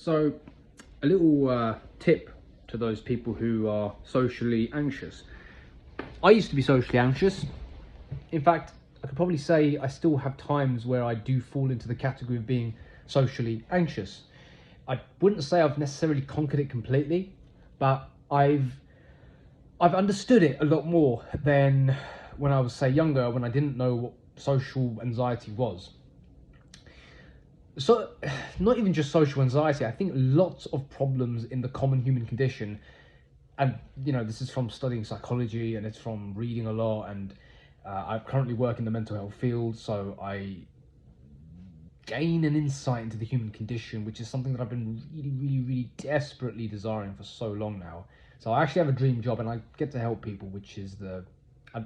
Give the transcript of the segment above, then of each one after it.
So, a little tip to those people who are socially anxious. I used to be socially anxious. In fact, I could probably say I still have times where I do fall into the category of being socially anxious. I wouldn't say I've necessarily conquered it completely, but I've understood it a lot more than when I was, say, younger, when I didn't know what social anxiety was. So, not even just social anxiety, I think lots of problems in the common human condition, and this is from studying psychology and it's from reading a lot, and I currently work in the mental health field, so I gain an insight into the human condition, which is something that I've been really desperately desiring for so long now. So I actually have a dream job and I get to help people, which is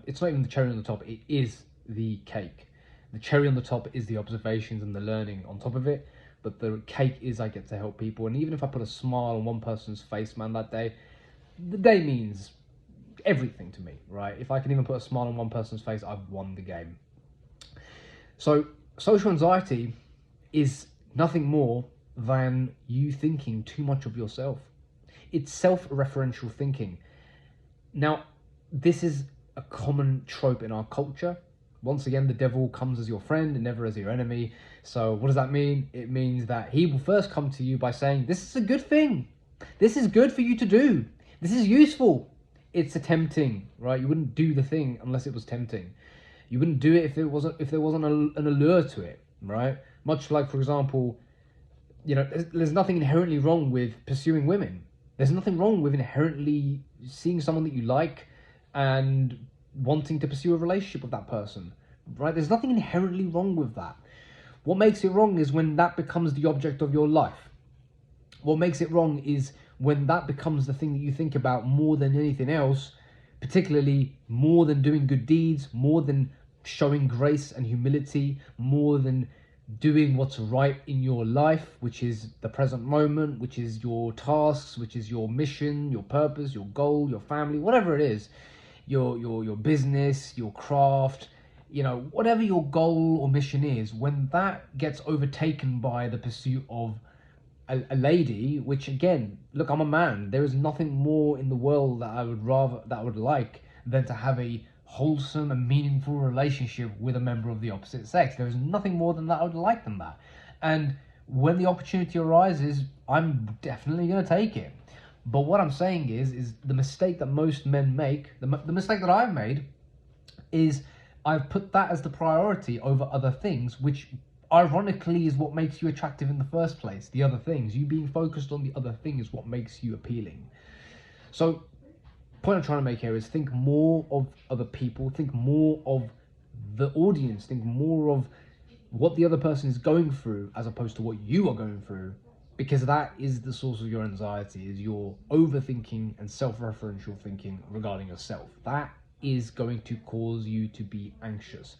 it's not even the cherry on the top, it is the cake. The cherry on the top is the observations and the learning on top of it, but the cake is I get to help people. And even if I put a smile on one person's face, man, that day, the day means everything to me, right? If I can even put a smile on one person's face, I've won the game. So social anxiety is nothing more than you thinking too much of yourself. It's self-referential thinking. Now, this is a common trope in our culture. Once again, the devil comes as your friend and never as your enemy. So what does that mean? It means that he will first come to you by saying, this is a good thing. This is good for you to do. This is useful. It's tempting, right? You wouldn't do the thing unless it was tempting. You wouldn't do it if there wasn't an allure to it, right? Much like, for example, there's nothing inherently wrong with pursuing women. There's nothing wrong with inherently seeing someone that you like and wanting to pursue a relationship with that person, right? There's nothing inherently wrong with that. What makes it wrong is when that becomes the object of your life. What makes it wrong is when that becomes the thing that you think about more than anything else, particularly more than doing good deeds, more than showing grace and humility, more than doing what's right in your life, which is the present moment, which is your tasks, which is your mission, your purpose, your goal, your family, whatever it is, your business, your craft, whatever your goal or mission is. When that gets overtaken by the pursuit of a lady, which again, look, I'm a man, there is nothing more in the world that I would like than to have a wholesome and meaningful relationship with a member of the opposite sex. There is nothing more than that I would like than that. And when the opportunity arises, I'm definitely going to take it. But what I'm saying is the mistake that most men make, the mistake that I've made, is I've put that as the priority over other things, which ironically is what makes you attractive in the first place. The other things, you being focused on the other thing, is what makes you appealing. So point I'm trying to make here is think more of other people, think more of the audience, think more of what the other person is going through as opposed to what you are going through, because that is the source of your anxiety, is your overthinking and self-referential thinking regarding yourself. That is going to cause you to be anxious.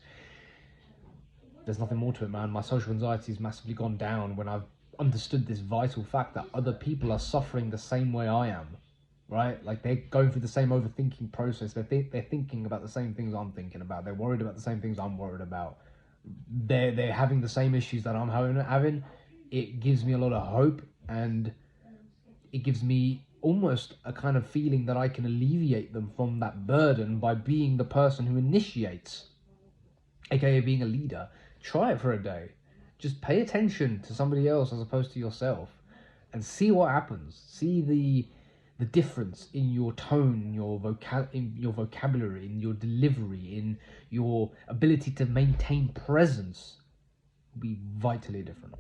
There's nothing more to it, man. My social anxiety has massively gone down when I've understood this vital fact that other people are suffering the same way I am, right? Like, they're going through the same overthinking process. They're thinking about the same things I'm thinking about. They're worried about the same things I'm worried about. They're having the same issues that I'm having. It gives me a lot of hope, and it gives me almost a kind of feeling that I can alleviate them from that burden by being the person who initiates, aka being a leader. Try it for a day. Just pay attention to somebody else as opposed to yourself and see what happens. See the difference in your tone, in your vocabulary, in your delivery, in your ability to maintain presence will be vitally different.